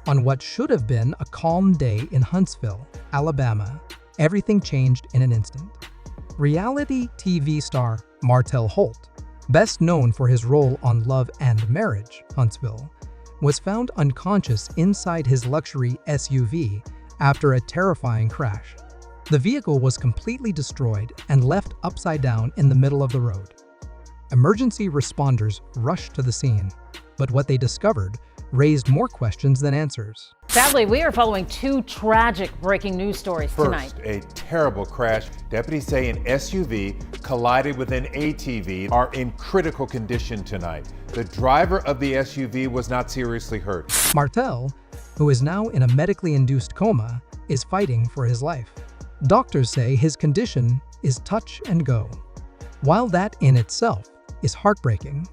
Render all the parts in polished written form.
On what should have been a calm day in Huntsville, Alabama, everything changed in an instant. Reality TV star Martell Holt, best known for his role on Love and Marriage, Huntsville, was found unconscious inside his luxury SUV after a terrifying crash. The vehicle was completely destroyed and left upside down in the middle of the road. Emergency responders rushed to the scene, but what they discovered raised more questions than answers. Sadly, we are following two tragic breaking news stories tonight. First, a terrible crash. Deputies say an SUV collided with an ATV are in critical condition tonight. The driver of the SUV was not seriously hurt. Martell, who is now in a medically induced coma, is fighting for his life. Doctors say his condition is touch and go. While that in itself is heartbreaking,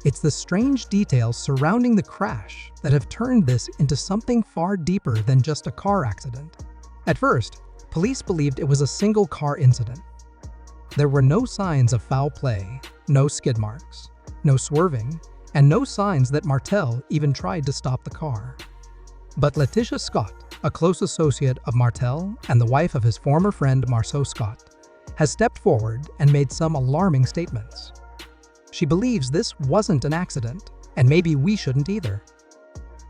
it's the strange details surrounding the crash that have turned this into something far deeper than just a car accident. At first, police believed it was a single car incident. There were no signs of foul play, no skid marks, no swerving, and no signs that Martell even tried to stop the car. But LaTisha Scott, a close associate of Martell and the wife of his former friend Martell Scott, has stepped forward and made some alarming statements. She believes this wasn't an accident, and maybe we shouldn't either.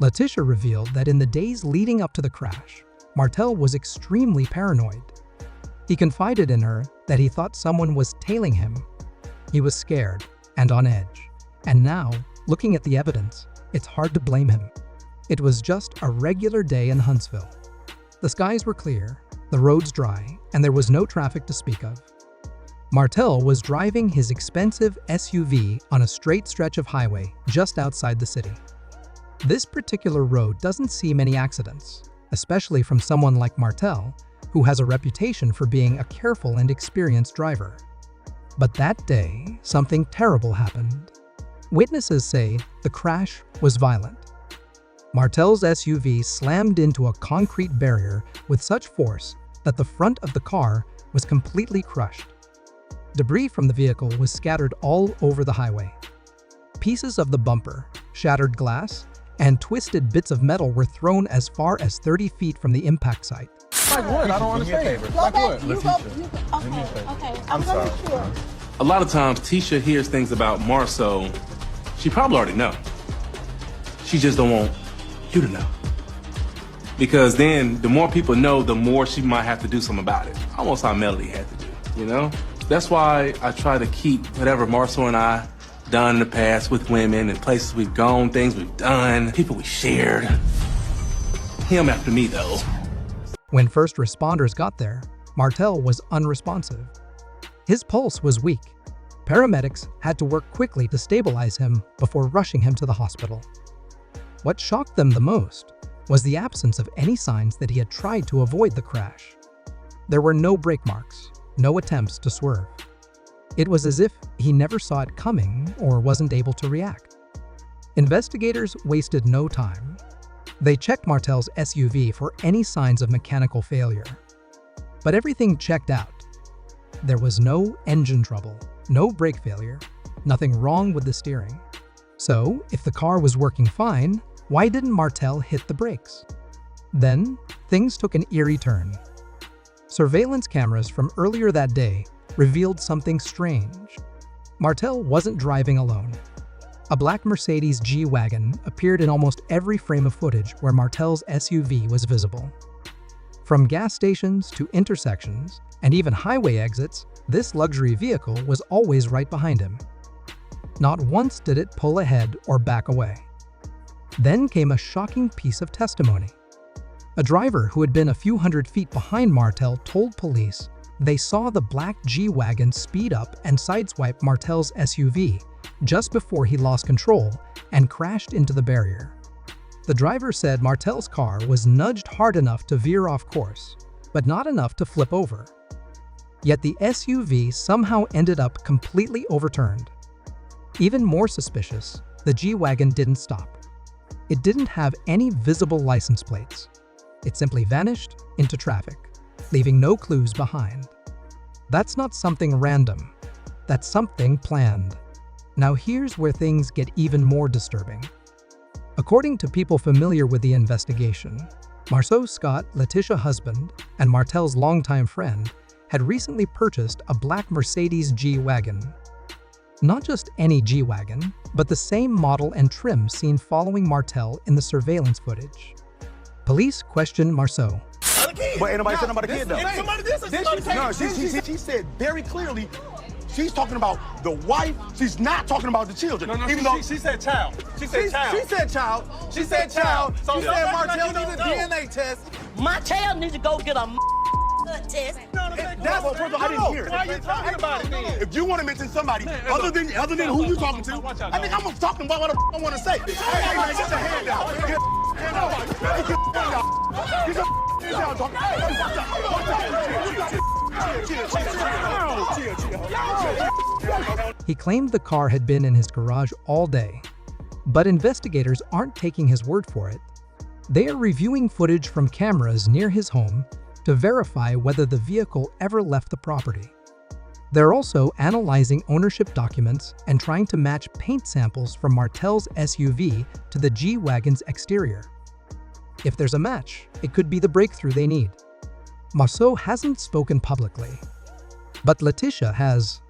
LaTisha revealed that in the days leading up to the crash, Martell was extremely paranoid. He confided in her that he thought someone was tailing him. He was scared and on edge, and now, looking at the evidence, it's hard to blame him. It was just a regular day in Huntsville. The skies were clear, the roads dry, and there was no traffic to speak of. Martell was driving his expensive SUV on a straight stretch of highway just outside the city. This particular road doesn't see many accidents, especially from someone like Martell, who has a reputation for being a careful and experienced driver. But that day, something terrible happened. Witnesses say the crash was violent. Martell's SUV slammed into a concrete barrier with such force that the front of the car was completely crushed. Debris from the vehicle was scattered all over the highway. Pieces of the bumper, shattered glass, and twisted bits of metal were thrown as far as 30 feet from the impact site. Like what? I don't understand. Like what? Okay. I'm gonna be sure. A lot of times, Tisha hears things about Marceau she probably already know. She just don't want you to know. Because then, the more people know, the more she might have to do something about it. Almost how Melody had to do, you know? That's why I try to keep whatever Marceau and I done in the past with women and places we've gone, things we've done, people we shared. Him after me, though. When first responders got there, Martell was unresponsive. His pulse was weak. Paramedics had to work quickly to stabilize him before rushing him to the hospital. What shocked them the most was the absence of any signs that he had tried to avoid the crash. There were no brake marks, no attempts to swerve. It was as if he never saw it coming or wasn't able to react. Investigators wasted no time. They checked Martell's SUV for any signs of mechanical failure. But everything checked out. There was no engine trouble, no brake failure, nothing wrong with the steering. So, if the car was working fine, why didn't Martell hit the brakes? Then, things took an eerie turn. Surveillance cameras from earlier that day revealed something strange. Martell wasn't driving alone. A black Mercedes G-Wagon appeared in almost every frame of footage where Martell's SUV was visible. From gas stations to intersections and even highway exits, this luxury vehicle was always right behind him. Not once did it pull ahead or back away. Then came a shocking piece of testimony. A driver who had been a few hundred feet behind Martell told police they saw the black G-Wagon speed up and sideswipe Martell's SUV just before he lost control and crashed into the barrier. The driver said Martell's car was nudged hard enough to veer off course, but not enough to flip over. Yet the SUV somehow ended up completely overturned. Even more suspicious, the G-Wagon didn't stop. It didn't have any visible license plates. It simply vanished into traffic, leaving no clues behind. That's not something random. That's something planned. Now here's where things get even more disturbing. According to people familiar with the investigation, Martell Scott, LaTisha's husband, and Martell's longtime friend had recently purchased a black Mercedes G-Wagon. Not just any G-Wagon, but the same model and trim seen following Martell in the surveillance footage. Police questioned Marceau. But ain't nobody said nothing about the kid, though. No, she said very clearly, she's talking about the wife. She's not talking about the children. No, even though she said child. She said child. She said child. She said child. So She said Martell needs a DNA test. Martell needs to go get a test. That's what, first of all, I didn't hear it. Why are you talking about it then? If you want to mention somebody other than who you talking to, I think I'm talking about what I want to say. Hey, man, get your hand down. Get your hand down. Get your hand down. Get your hand down. Talk. He claimed the car had been in his garage all day, but investigators aren't taking his word for it. They are reviewing footage from cameras near his home to verify whether the vehicle ever left the property. They're also analyzing ownership documents and trying to match paint samples from Martell's SUV to the G-Wagon's exterior. If there's a match, it could be the breakthrough they need. Marceau hasn't spoken publicly, but LaTisha has.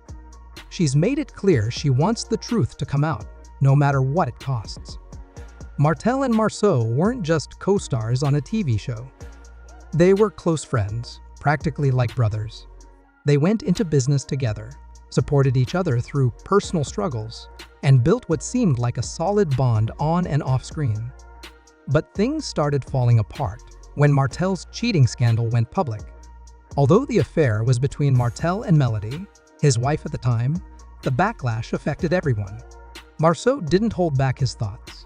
She's made it clear she wants the truth to come out, no matter what it costs. Martell and Marceau weren't just co-stars on a TV show. They were close friends, practically like brothers. They went into business together, supported each other through personal struggles, and built what seemed like a solid bond on and off screen. But things started falling apart when Martell's cheating scandal went public. Although the affair was between Martell and Melody, his wife at the time, the backlash affected everyone. Marceau didn't hold back his thoughts.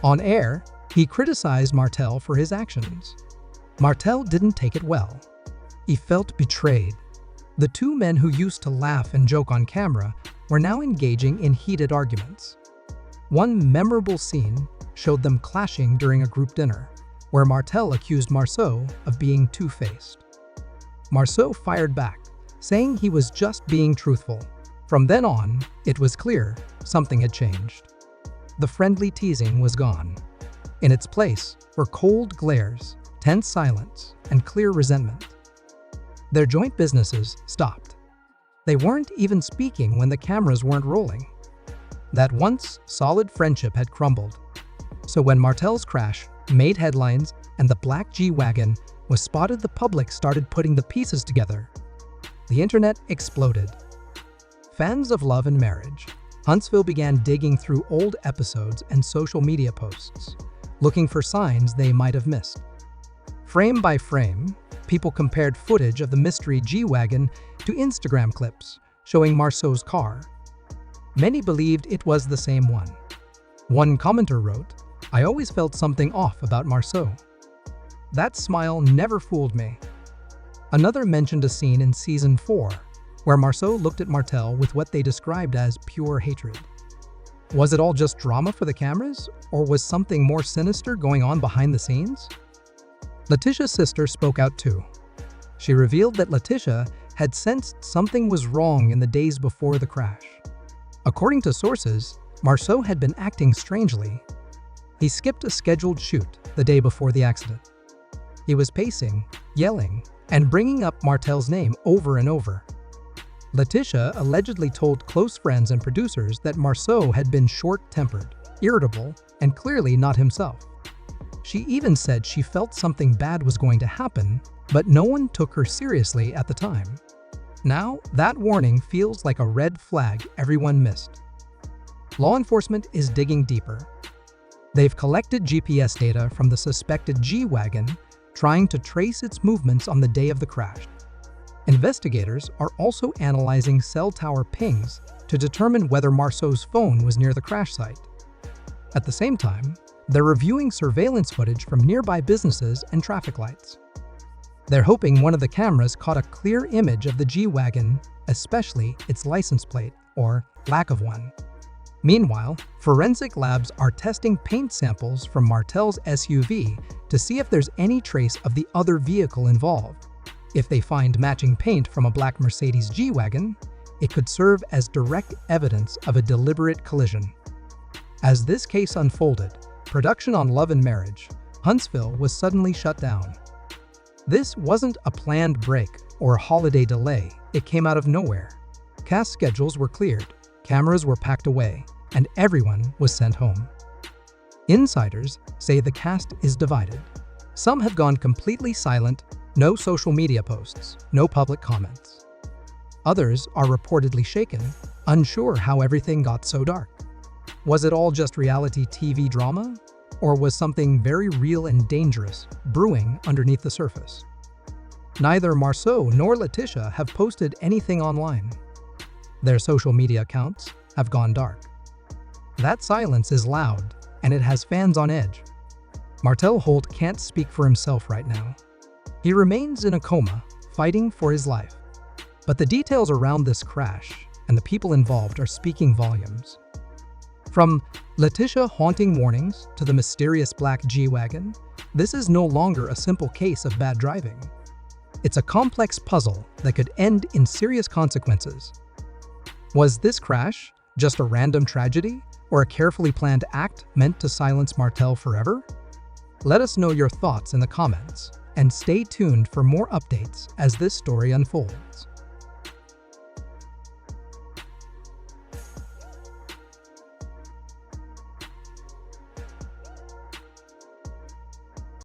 On air, he criticized Martell for his actions. Martell didn't take it well. He felt betrayed. The two men who used to laugh and joke on camera were now engaging in heated arguments. One memorable scene showed them clashing during a group dinner, where Martell accused Marceau of being two-faced. Marceau fired back, saying he was just being truthful. From then on, it was clear something had changed. The friendly teasing was gone. In its place were cold glares, tense silence, and clear resentment. Their joint businesses stopped. They weren't even speaking when the cameras weren't rolling. That once solid friendship had crumbled. So when Martell's crash made headlines and the black G-Wagon was spotted, the public started putting the pieces together. The internet exploded. Fans of Love and Marriage, Huntsville began digging through old episodes and social media posts, looking for signs they might have missed. Frame by frame, people compared footage of the mystery G-Wagon to Instagram clips showing Marceau's car. Many believed it was the same one. One commenter wrote, "I always felt something off about Marceau. That smile never fooled me." Another mentioned a scene in season 4 where Marceau looked at Martell with what they described as pure hatred. Was it all just drama for the cameras, or was something more sinister going on behind the scenes? LaTisha's sister spoke out too. She revealed that LaTisha had sensed something was wrong in the days before the crash. According to sources, Marceau had been acting strangely. He skipped a scheduled shoot the day before the accident. He was pacing, yelling, and bringing up Martell's name over and over. LaTisha allegedly told close friends and producers that Marceau had been short-tempered, irritable, and clearly not himself. She even said she felt something bad was going to happen, but no one took her seriously at the time. Now, that warning feels like a red flag everyone missed. Law enforcement is digging deeper. They've collected GPS data from the suspected G-Wagon, trying to trace its movements on the day of the crash. Investigators are also analyzing cell tower pings to determine whether Marceau's phone was near the crash site. At the same time, they're reviewing surveillance footage from nearby businesses and traffic lights. They're hoping one of the cameras caught a clear image of the G-Wagon, especially its license plate, or lack of one. Meanwhile, forensic labs are testing paint samples from Martell's SUV to see if there's any trace of the other vehicle involved. If they find matching paint from a black Mercedes G-Wagon, it could serve as direct evidence of a deliberate collision. As this case unfolded, production on Love and Marriage, Huntsville was suddenly shut down. This wasn't a planned break or a holiday delay, it came out of nowhere. Cast schedules were cleared, cameras were packed away, and everyone was sent home. Insiders say the cast is divided. Some have gone completely silent, no social media posts, no public comments. Others are reportedly shaken, unsure how everything got so dark. Was it all just reality TV drama? Or was something very real and dangerous brewing underneath the surface? Neither Marceau nor LaTisha have posted anything online. Their social media accounts have gone dark. That silence is loud, and it has fans on edge. Martell Holt can't speak for himself right now. He remains in a coma, fighting for his life. But the details around this crash and the people involved are speaking volumes. From LaTisha haunting warnings to the mysterious black G-Wagon, this is no longer a simple case of bad driving. It's a complex puzzle that could end in serious consequences. Was this crash just a random tragedy or a carefully planned act meant to silence Martell forever? Let us know your thoughts in the comments, and stay tuned for more updates as this story unfolds.